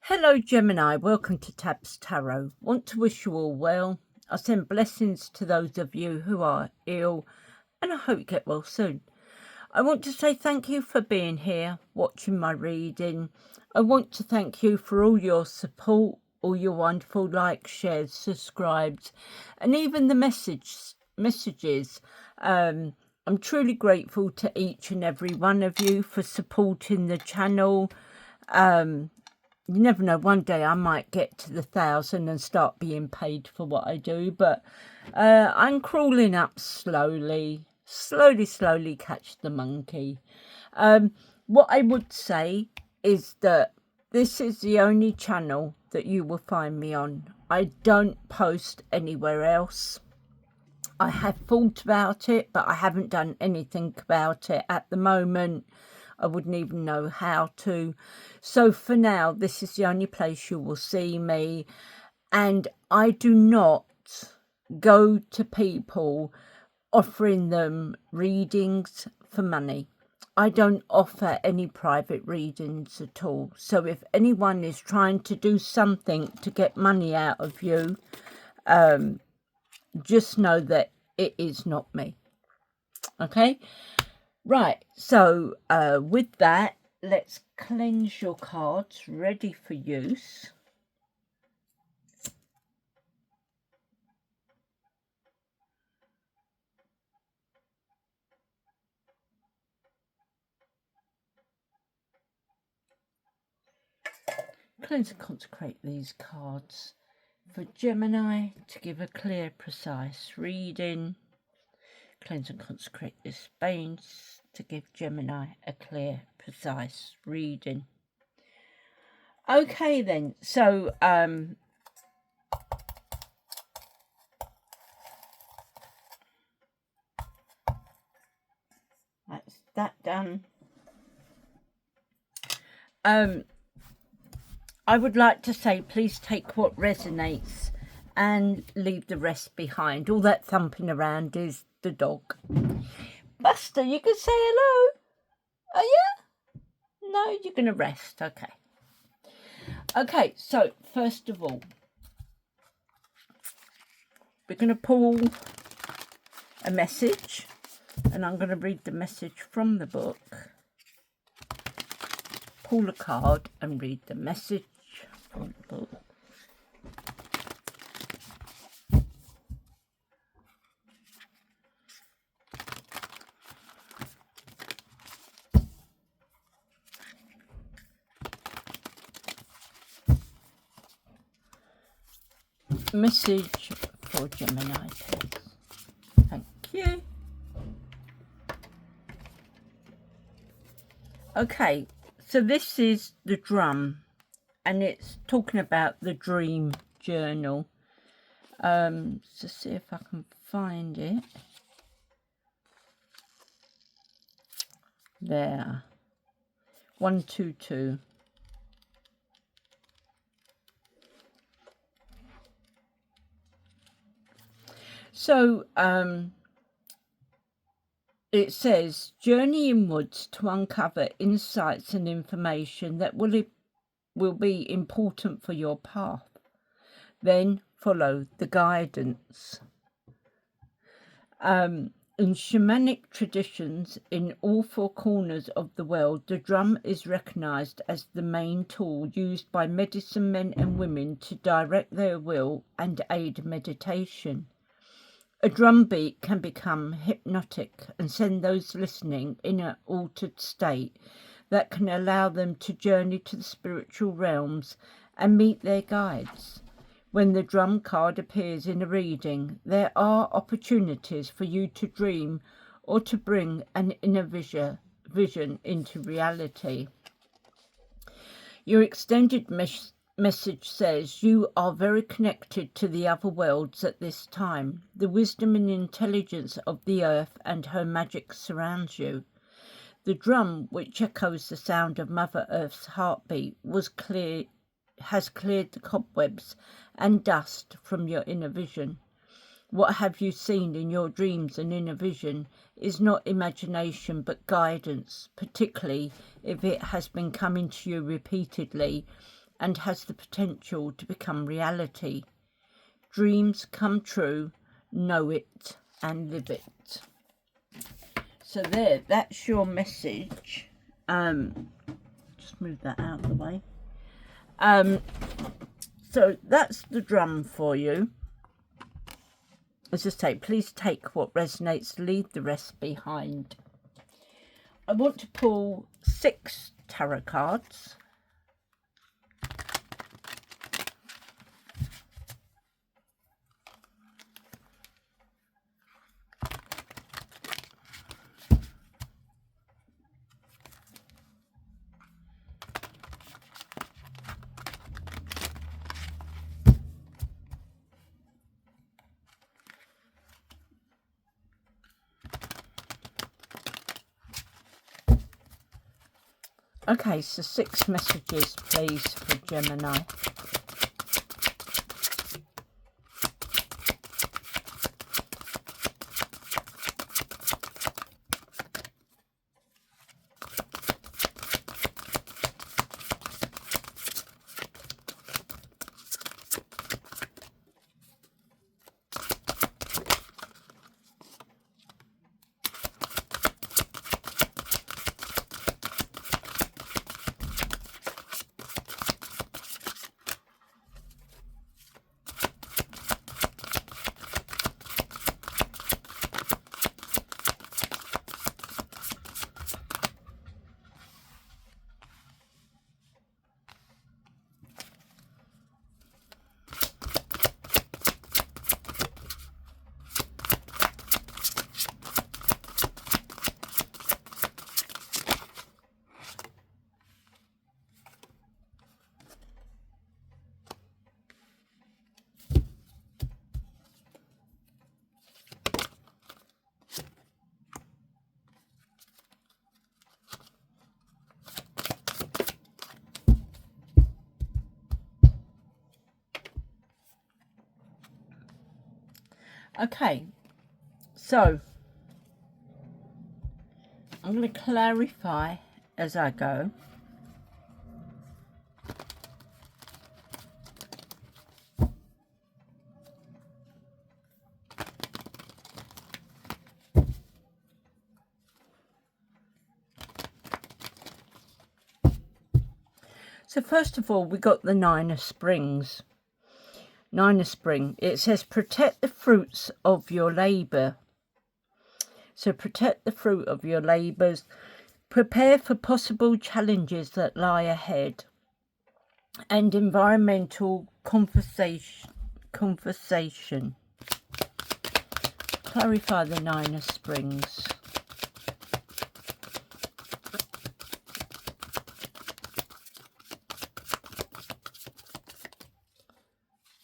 Hello Gemini, welcome to Tabs Tarot. Want to wish you all well. I send blessings to those of you who are ill and I hope you get well soon. I want to say thank you for being here, watching my reading. I want to thank you for all your support, all your wonderful likes, shares, subscribes, and even the messages. I'm truly grateful to each and every one of you for supporting the channel. You never know, one day I might get to the 1,000 and start being paid for what I do, but I'm crawling up slowly catch the monkey. What I would say is that this is the only channel that you will find me on. I don't post anywhere else. I have thought about it, but I haven't done anything about it at the moment. I wouldn't even know how to. So for now, this is the only place you will see me. And I do not go to people offering them readings for money. I don't offer any private readings at all. So if anyone is trying to do something to get money out of you, just know that it is not me. Okay? Right, so with that, let's cleanse your cards, ready for use. Cleanse and consecrate these cards for Gemini to give a clear, precise reading. Cleanse and consecrate this space to give Gemini a clear, precise reading. Okay then, so that's that done. I would like to say, please take what resonates and leave the rest behind. All that thumping around is the dog. Buster, you can say hello. Are you? No, you're going to rest. Okay. Okay, so first of all, we're going to pull a message, and I'm going to read the message from the book. Pull a card and read the message from the book. Message for Gemini, please. Thank you. Okay, so this is the drum, and it's talking about the dream journal. So see if I can find it. There. 122. So, it says, journey inwards to uncover insights and information that will be important for your path. Then follow the guidance. In shamanic traditions in all four corners of the world, the drum is recognized as the main tool used by medicine men and women to direct their will and aid meditation. A drum beat can become hypnotic and send those listening in an altered state that can allow them to journey to the spiritual realms and meet their guides. When the drum card appears in a reading, there are opportunities for you to dream or to bring an inner vision into reality. Your extended message says you are very connected to the other worlds at this time. The wisdom and intelligence of the earth and her magic surrounds you. The drum, which echoes the sound of Mother Earth's heartbeat, has cleared the cobwebs and dust from your inner vision. What have you seen in your dreams and inner vision is not imagination but guidance, particularly if it has been coming to you repeatedly and has the potential to become reality. Dreams come true, know it and live it. So there, that's your message. Just move that out of the way. So that's the drum for you. As I say, please take what resonates, leave the rest behind. I want to pull 6 tarot cards. Okay, so 6 messages, please, for Gemini. Okay, so I'm going to clarify as I go. So first of all, we got the 9 of Springs. 9 of Spring. It says protect the fruits of your labour. So protect the fruit of your labours. Prepare for possible challenges that lie ahead. And environmental conversation. Clarify the 9 of Springs.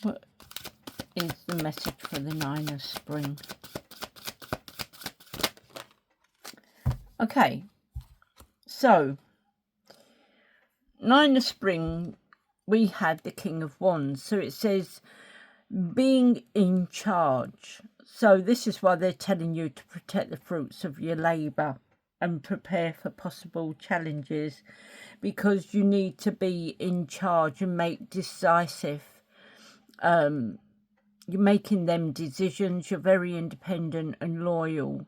What is the message for the 9 of Spring? Okay, so 9 of Spring, we had the King of Wands. So it says being in charge. So this is why they're telling you to protect the fruits of your labour and prepare for possible challenges, because you need to be in charge and make decisive. You're making them decisions. You're very independent and loyal.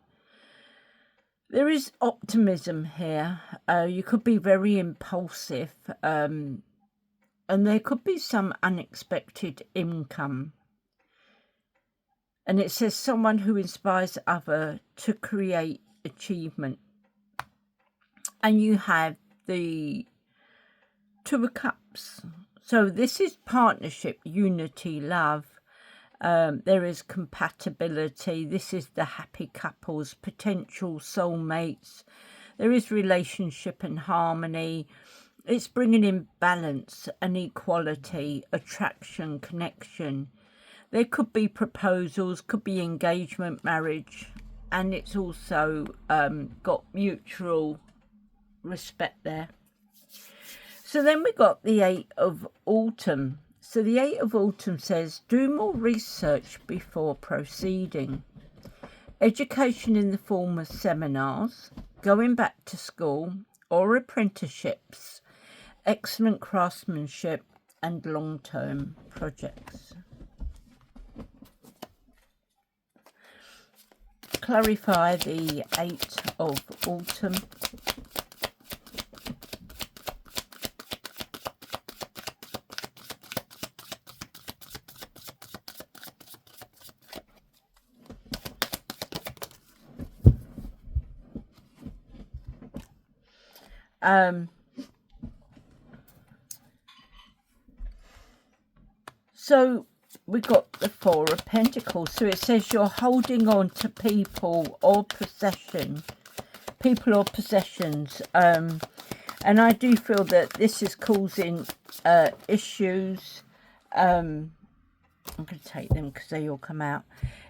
There is optimism here. You could be very impulsive, and there could be some unexpected income. And it says someone who inspires others to create achievement. And you have the 2 of Cups. So this is partnership, unity, love. There is compatibility. This is the happy couples, potential soulmates. There is relationship and harmony. It's bringing in balance and equality, attraction, connection. There could be proposals, could be engagement, marriage, and it's also got mutual respect there. So then we got the 8 of Autumn. So the 8 of Autumn says, do more research before proceeding. Education in the form of seminars, going back to school or apprenticeships, excellent craftsmanship, and long-term projects. Clarify the 8 of autumn. So we got the 4 of Pentacles. So it says you're holding on to people or possessions. And I do feel that this is causing issues. I'm going to take them because they all come out.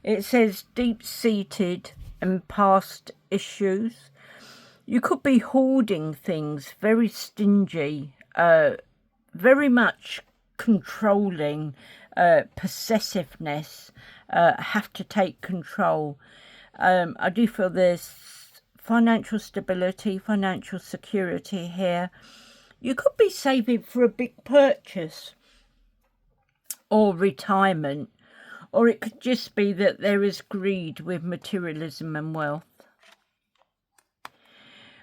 It says deep-seated and past issues. You could be hoarding things, very stingy, very much controlling, possessiveness, have to take control. I do feel there's financial stability, financial security here. You could be saving for a big purchase or retirement, or it could just be that there is greed with materialism and wealth.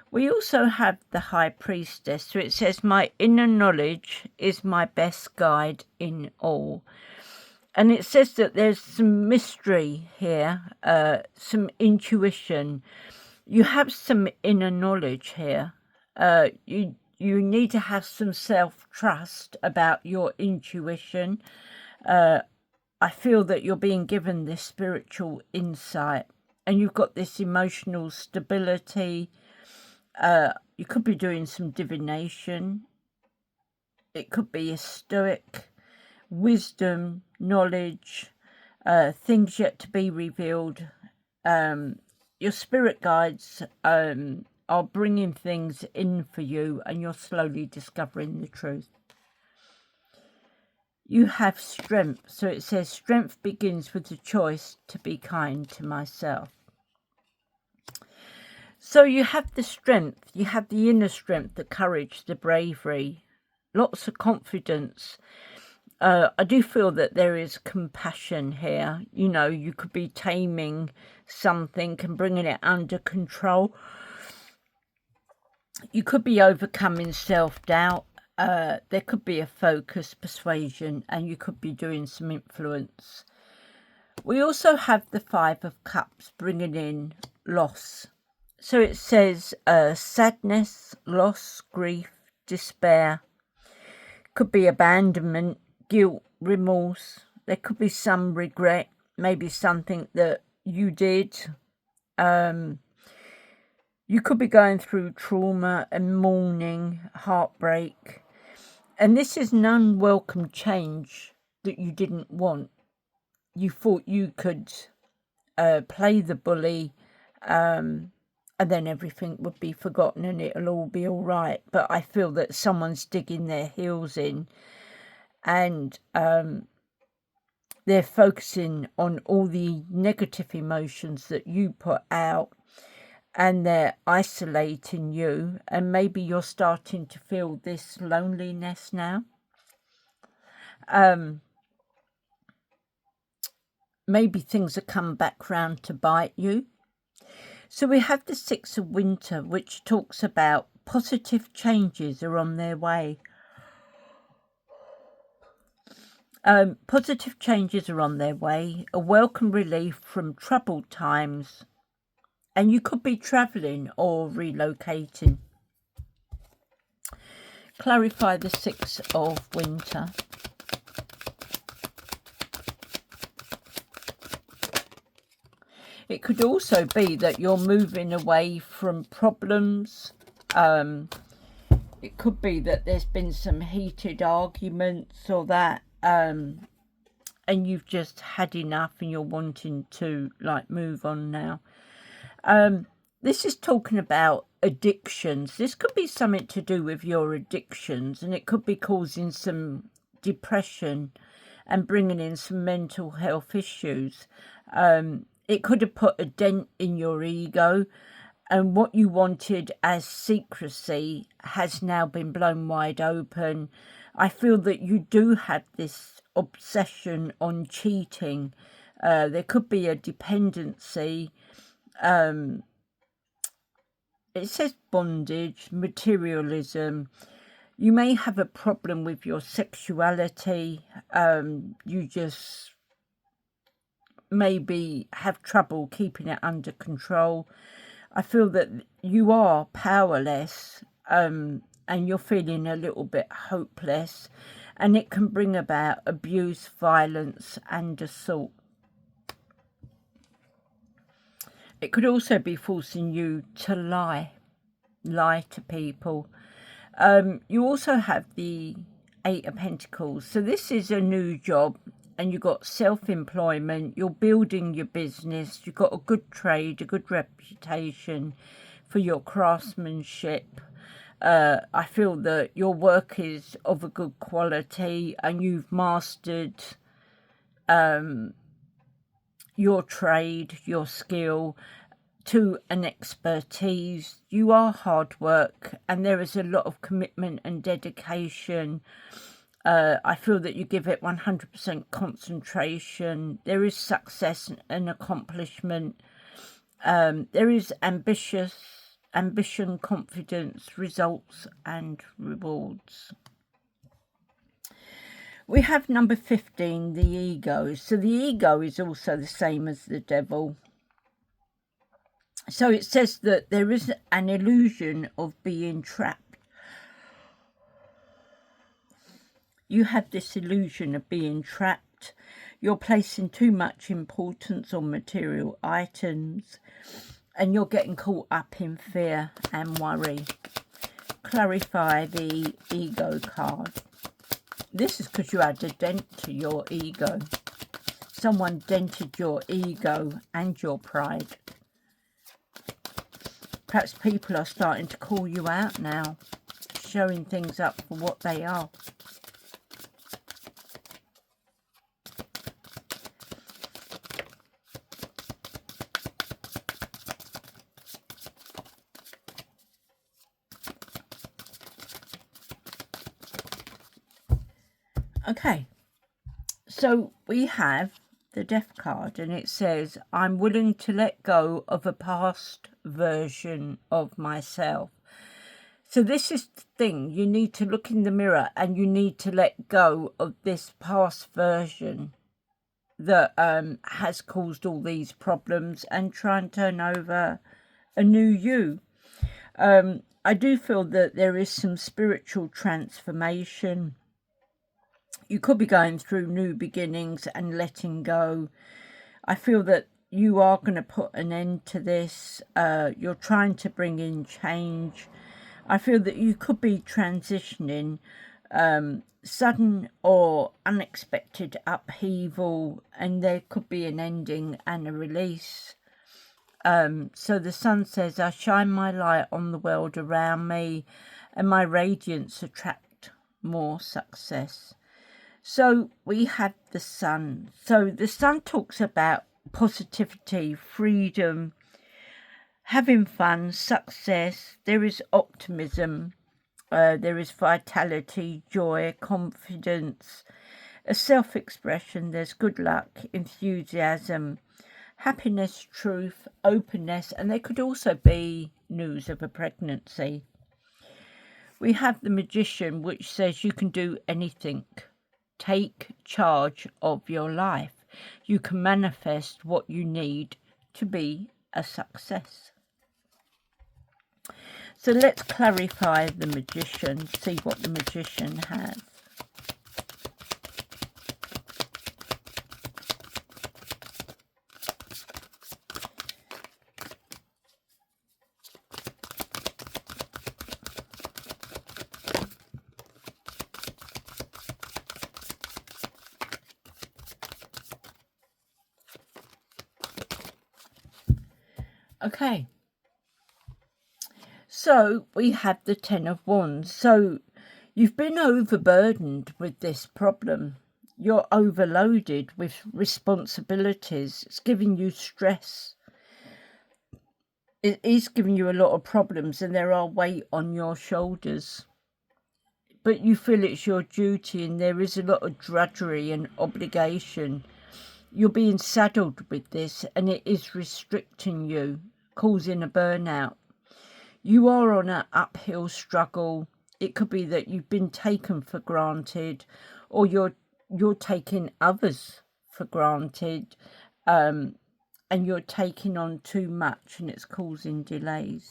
We also have the High Priestess. So it says, my inner knowledge is my best guide in all. And it says that there's some mystery here, some intuition. You have some inner knowledge here. You need to have some self-trust about your intuition. I feel that you're being given this spiritual insight. And you've got this emotional stability. You could be doing some divination. It could be a stoic, wisdom, knowledge, things yet to be revealed. Your spirit guides are bringing things in for you, and you're slowly discovering the truth. You have strength. So it says strength begins with the choice to be kind to myself. So you have the strength, you have the inner strength, the courage, the bravery, lots of confidence. I do feel that there is compassion here. You know, you could be taming something and bringing it under control. You could be overcoming self-doubt. There could be a focus, persuasion, and you could be doing some influence. We also have the 5 of Cups bringing in loss. So it says sadness, loss, grief, despair. Could be abandonment, guilt, remorse. There could be some regret, maybe something that you did. You could be going through trauma and mourning, heartbreak. And this is an unwelcome change that you didn't want. You thought you could play the bully, and then everything would be forgotten and it'll all be all right. But I feel that someone's digging their heels in, and they're focusing on all the negative emotions that you put out, and they're isolating you, and maybe you're starting to feel this loneliness now. Maybe things have come back round to bite you. So we have the 6 of Winter, which talks about positive changes are on their way. Positive changes are on their way, a welcome relief from troubled times, and you could be travelling or relocating. Clarify the 6 of Winter. It could also be that you're moving away from problems. It could be that there's been some heated arguments or that, and you've just had enough and you're wanting to like move on now. This is talking about addictions. This could be something to do with your addictions, and it could be causing some depression and bringing in some mental health issues. It could have put a dent in your ego, and what you wanted as secrecy has now been blown wide open. I feel that you do have this obsession on cheating. There could be a dependency. It says bondage, materialism. You may have a problem with your sexuality. You just maybe have trouble keeping it under control. I feel that you are powerless, and you're feeling a little bit hopeless, and it can bring about abuse, violence and assault. It could also be forcing you to lie to people. You also have the Eight of Pentacles. So this is a new job, and you've got self-employment. You're building your business. You've got a good trade, a good reputation for your craftsmanship. I feel that your work is of a good quality, and you've mastered your trade, your skill to an expertise. You are hard work, and there is a lot of commitment and dedication. I feel that you give it 100% concentration. There is success and accomplishment. There is ambition, confidence, results and rewards. We have number 15, the ego. So the ego is also the same as the devil. So it says that there is an illusion of being trapped. You have this illusion of being trapped. You're placing too much importance on material items, and you're getting caught up in fear and worry. Clarify the ego card. This is because you had a dent to your ego. Someone dented your ego and your pride. Perhaps people are starting to call you out now, showing things up for what they are. Okay, so we have the Death card, and it says, I'm willing to let go of a past version of myself. So this is the thing, you need to look in the mirror and you need to let go of this past version that has caused all these problems, and try and turn over a new you. I do feel that there is some spiritual transformation. You could be going through new beginnings and letting go. I feel that you are going to put an end to this. You're trying to bring in change. I feel that you could be transitioning, sudden or unexpected upheaval, and there could be an ending and a release. So the sun says, I shine my light on the world around me, and my radiance attract more success. So we have the sun. So the sun talks about positivity, freedom, having fun, success. There is optimism. There is vitality, joy, confidence, a self-expression. There's good luck, enthusiasm, happiness, truth, openness, and there could also be news of a pregnancy. We have the Magician, which says you can do anything. Take charge of your life. You can manifest what you need to be a success. So let's clarify the Magician, see what the Magician has. Okay, so we have the Ten of Wands. So you've been overburdened with this problem. You're overloaded with responsibilities. It's giving you stress. It is giving you a lot of problems, and there are weight on your shoulders. but you feel it's your duty, and there is a lot of drudgery and obligation. You're being saddled with this, and it is restricting you, causing a burnout. You are on an uphill struggle. It could be that you've been taken for granted, or you're taking others for granted, and you're taking on too much, and it's causing delays.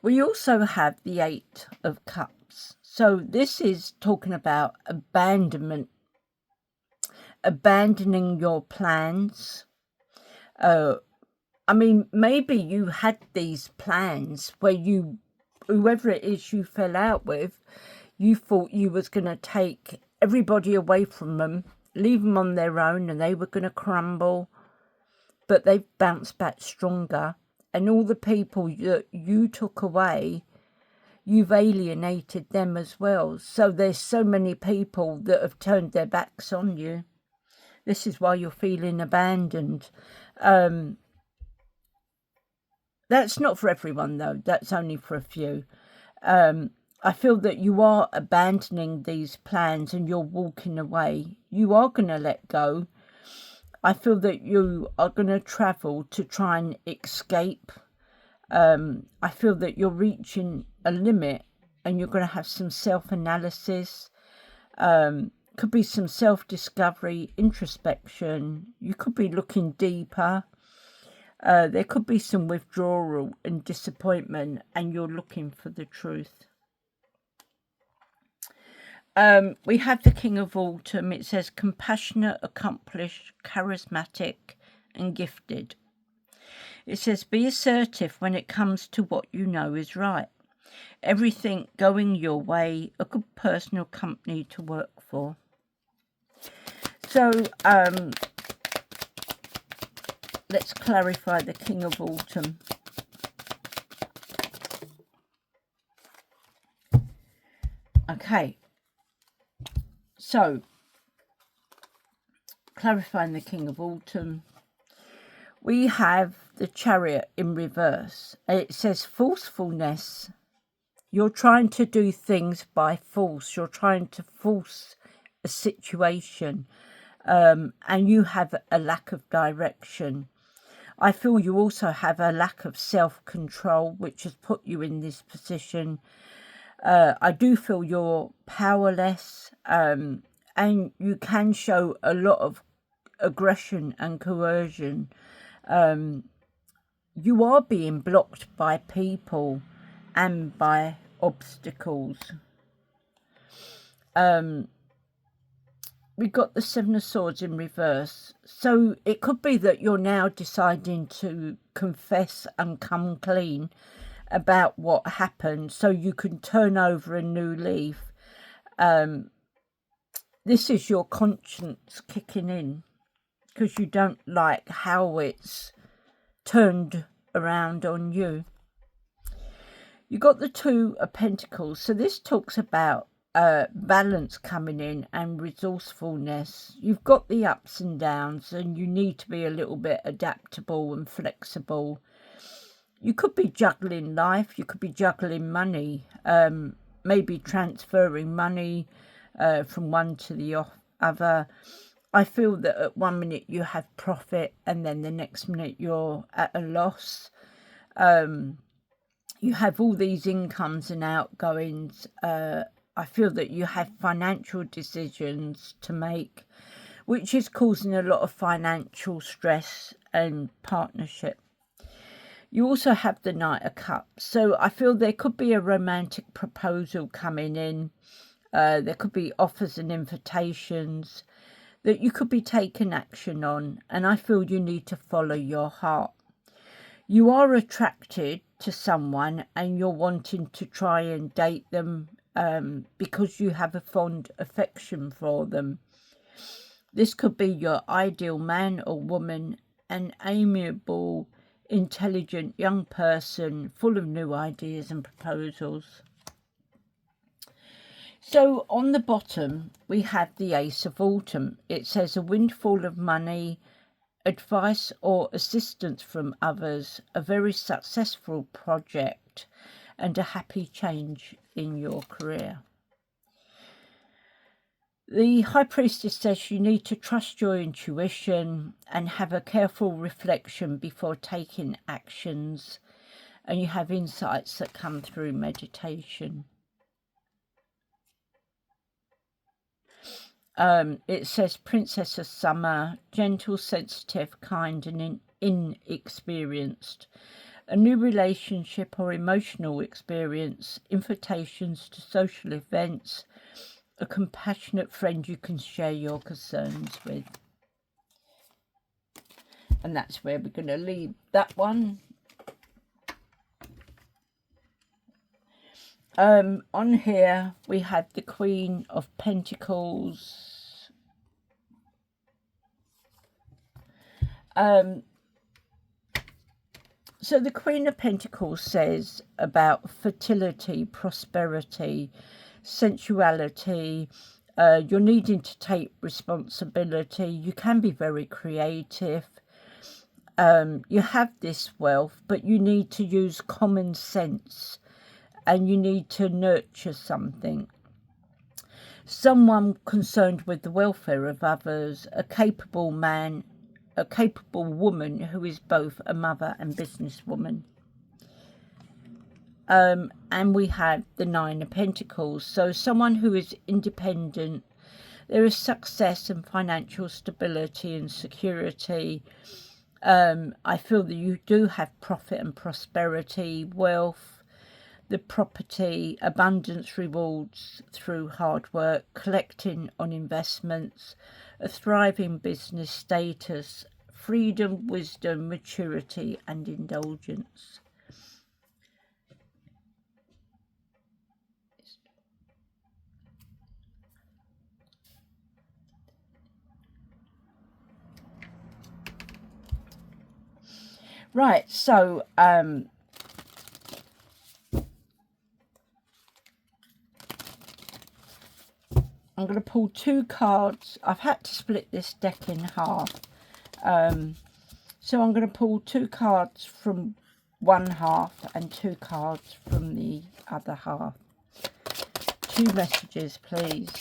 We also have the Eight of Cups. So this is talking about abandonment, abandoning your plans. I mean, maybe you had these plans where whoever it is you fell out with, you thought you was going to take everybody away from them, leave them on their own, and they were going to crumble. But they've bounced back stronger. And all the people that you took away, you've alienated them as well. So there's so many people that have turned their backs on you. This is why you're feeling abandoned. That's not for everyone, though. That's only for a few. I feel that you are abandoning these plans and you're walking away. You are going to let go. I feel that you are going to travel to try and escape. I feel that you're reaching a limit and you're going to have some self-analysis. Could be some self-discovery, introspection. You could be looking deeper. There could be some withdrawal and disappointment, and you're looking for the truth. We have the King of Autumn. It says compassionate, accomplished, charismatic and gifted. It says be assertive when it comes to what you know is right. Everything going your way, a good personal company to work for. So let's clarify the King of Autumn. Okay. So, clarifying the King of Autumn, we have the Chariot in reverse. It says forcefulness. You're trying to do things by force. You're trying to force a situation, and you have a lack of direction. I feel you also have a lack of self-control, which has put you in this position. I do feel you're powerless, and you can show a lot of aggression and coercion. You are being blocked by people and by obstacles. We've got the Seven of Swords in reverse. So it could be that you're now deciding to confess and come clean about what happened so you can turn over a new leaf. This is your conscience kicking in because you don't like how it's turned around on you. You got the Two of Pentacles. So this talks about balance coming in and resourcefulness. You've got the ups and downs and you need to be a little bit adaptable and flexible. You could be juggling life, you could be juggling money, maybe transferring money from one to the other. I feel that at 1 minute you have profit and then the next minute you're at a loss. You have all these incomes and outgoings. I feel that you have financial decisions to make, which is causing a lot of financial stress and partnership. You also have the Knight of Cups. So I feel there could be a romantic proposal coming in. There could be offers and invitations that you could be taking action on. And I feel you need to follow your heart. You are attracted to someone and you're wanting to try and date them because you have a fond affection for them. This could be your ideal man or woman, an amiable, intelligent young person full of new ideas and proposals. So on the bottom we have the Ace of Autumn. It says a windfall of money, advice or assistance from others, a very successful project, and a happy change in your career. The High Priestess says you need to trust your intuition and have a careful reflection before taking actions, and you have insights that come through meditation. It says Princess of Summer, gentle, sensitive, kind and inexperienced. A new relationship or emotional experience, invitations to social events, a compassionate friend you can share your concerns with. And that's where we're going to leave that one. On here we have the Queen of Pentacles. So the Queen of Pentacles says about fertility, prosperity, sensuality. You're needing to take responsibility. You can be very creative. You have this wealth, but you need to use common sense and you need to nurture something. Someone concerned with the welfare of others, a capable man, a capable woman who is both a mother and businesswoman. And we have the Nine of Pentacles. So someone who is independent. There is success and financial stability and security. I feel that you do have profit and prosperity, wealth, the property, abundance, rewards through hard work, collecting on investments, a thriving business status, freedom, wisdom, maturity and indulgence. Right, so I'm going to pull two cards. I've had to split this deck in half. So I'm going to pull two cards from one half and two cards from the other half. Two messages, please.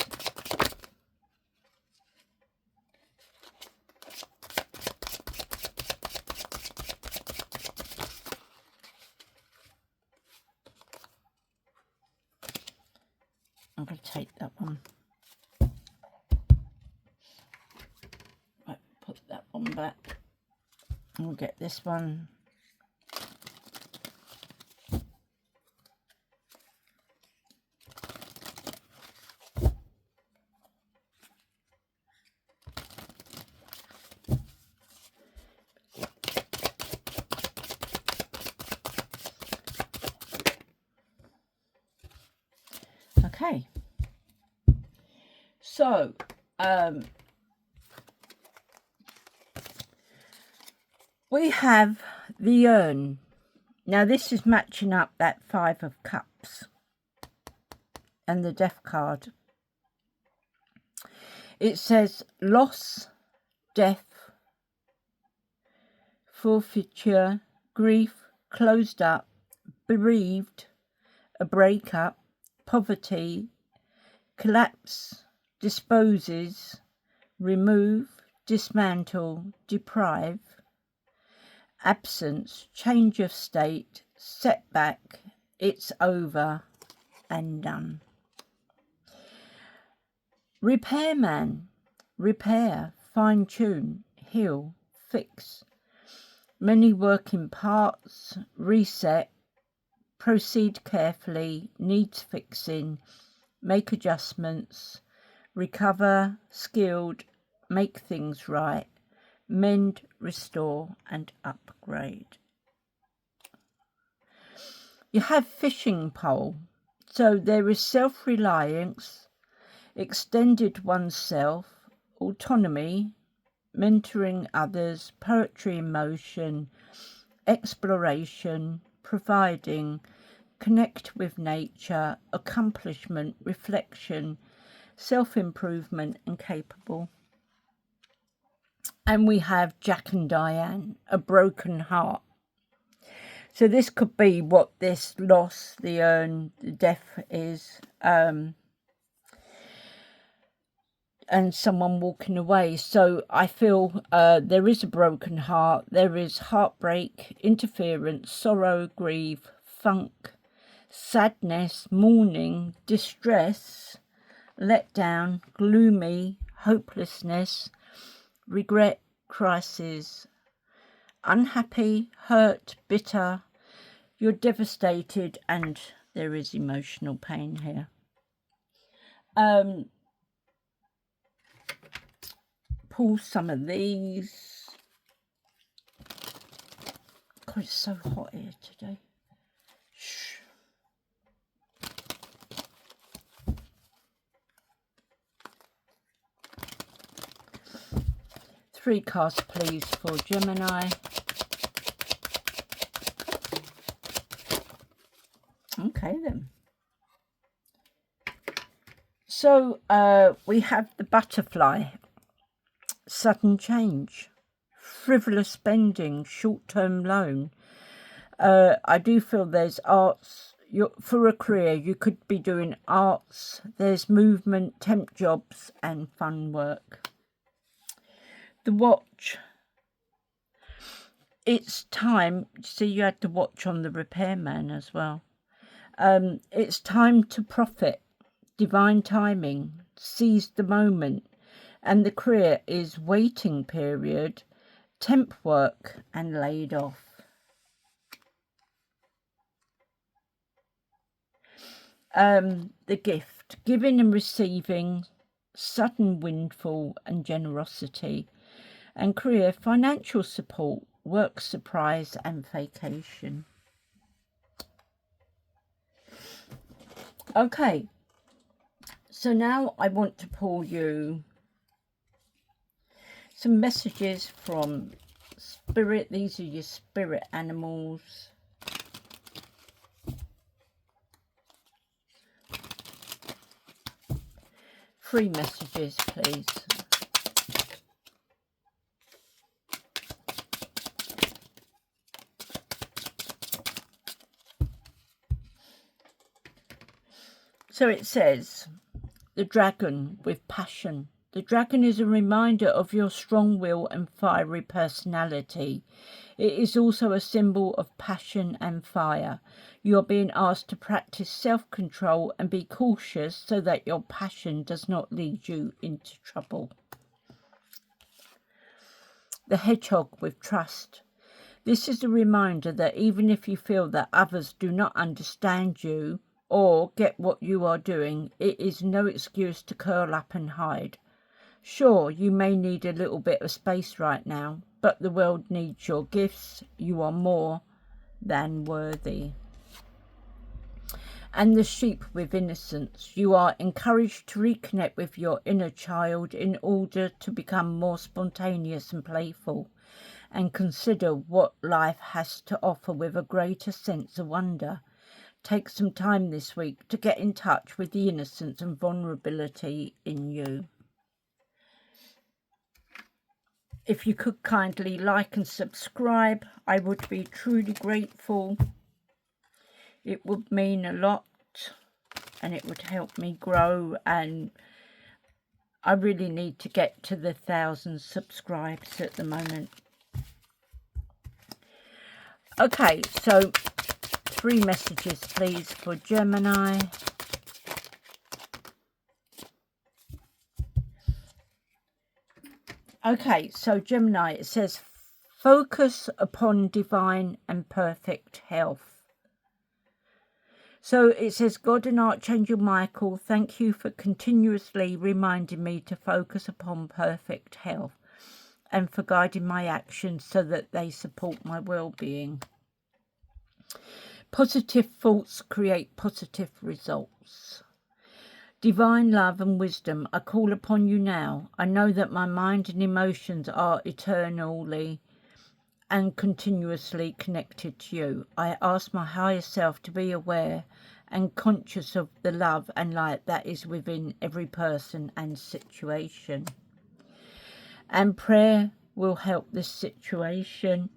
I'm going to take that one. Right, put that one back. And we'll get this one. Okay. So, we have the urn. Now this is matching up that Five of Cups and the Death card. It says loss, death, forfeiture, grief, closed up, bereaved, a breakup, poverty, collapse, disposes, remove, dismantle, deprive, absence, change of state, setback, it's over and done. Repairman, repair, fine-tune, heal, fix. Many working parts, reset, proceed carefully, needs fixing, make adjustments, recover, skilled, make things right, mend, restore and upgrade. You have fishing pole. So there is self-reliance, extended oneself, autonomy, mentoring others, poetry in motion, exploration, providing, connect with nature, accomplishment, reflection, self-improvement and capable. And we have Jack and Diane, a broken heart. So this could be what this loss, the death is, and someone walking away. So I feel there is a broken heart, there is heartbreak, interference, sorrow, grief, funk, sadness, mourning, distress, letdown, gloomy, hopelessness, regret, crisis, unhappy, hurt, bitter. You're devastated, and there is emotional pain here. Pull some of these. God, it's so hot here today. Shh. Three cards, please, for Gemini. Okay, then. So we have the butterfly, sudden change, frivolous spending, short-term loan. I do feel there's arts. For a career, you could be doing arts. There's movement, temp jobs, and fun work. The watch. It's time. See, you had the watch on the repairman as well. It's time to profit. Divine timing, seize the moment, and the career is waiting period, temp work, and laid off. The gift, giving and receiving, sudden windfall and generosity, and career, financial support, work surprise, and vacation. Okay. So now I want to pull you some messages from spirit. These are your spirit animals. Three messages, please. So it says, the dragon with passion. The dragon is a reminder of your strong will and fiery personality. It is also a symbol of passion and fire. You are being asked to practice self-control and be cautious so that your passion does not lead you into trouble. The hedgehog with trust. This is a reminder that even if you feel that others do not understand you or get what you are doing, it is no excuse to curl up and hide. Sure, you may need a little bit of space right now, but the world needs your gifts. You are more than worthy. And the sheep with innocence. You are encouraged to reconnect with your inner child in order to become more spontaneous and playful, and consider what life has to offer with a greater sense of wonder. Take some time this week to get in touch with the innocence and vulnerability in you. If you could kindly like and subscribe, I would be truly grateful. It would mean a lot and it would help me grow, and I really need to get to the 1,000 subscribes at the moment. Okay, so 3 messages please for Gemini. Okay, so Gemini, it says focus upon divine and perfect health. So it says, God and Archangel Michael, thank you for continuously reminding me to focus upon perfect health and for guiding my actions so that they support my well-being. Positive thoughts create positive results. Divine love and wisdom, I call upon you now. I know that my mind and emotions are eternally and continuously connected to you. I ask my higher self to be aware and conscious of the love and light that is within every person and situation. And prayer will help this situation.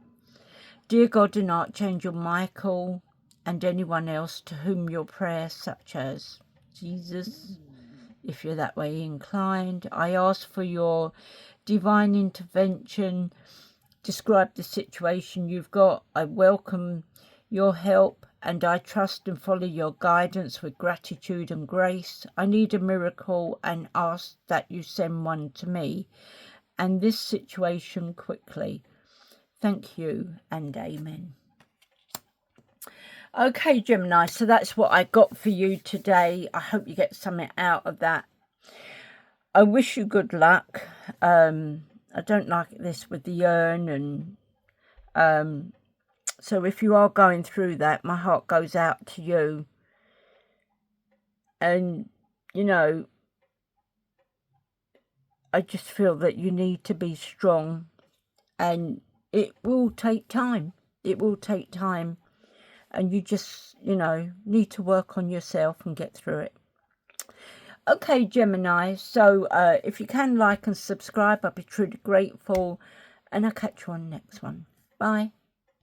Dear God and Archangel Michael and anyone else to whom your prayers, such as Jesus, if you're that way inclined, I ask for your divine intervention. Describe the situation you've got. I welcome your help and I trust and follow your guidance with gratitude and grace. I need a miracle and ask that you send one to me and this situation quickly. Thank you and amen. Okay, Gemini, so that's what I got for you today. I hope you get something out of that. I wish you good luck. I don't like this with the urn, and so if you are going through that, my heart goes out to you. And, you know, I just feel that you need to be strong, and it will take time. It will take time. And you just, you know, need to work on yourself and get through it. Okay, Gemini, so if you can like and subscribe, I'd be truly grateful. And I'll catch you on the next one. Bye.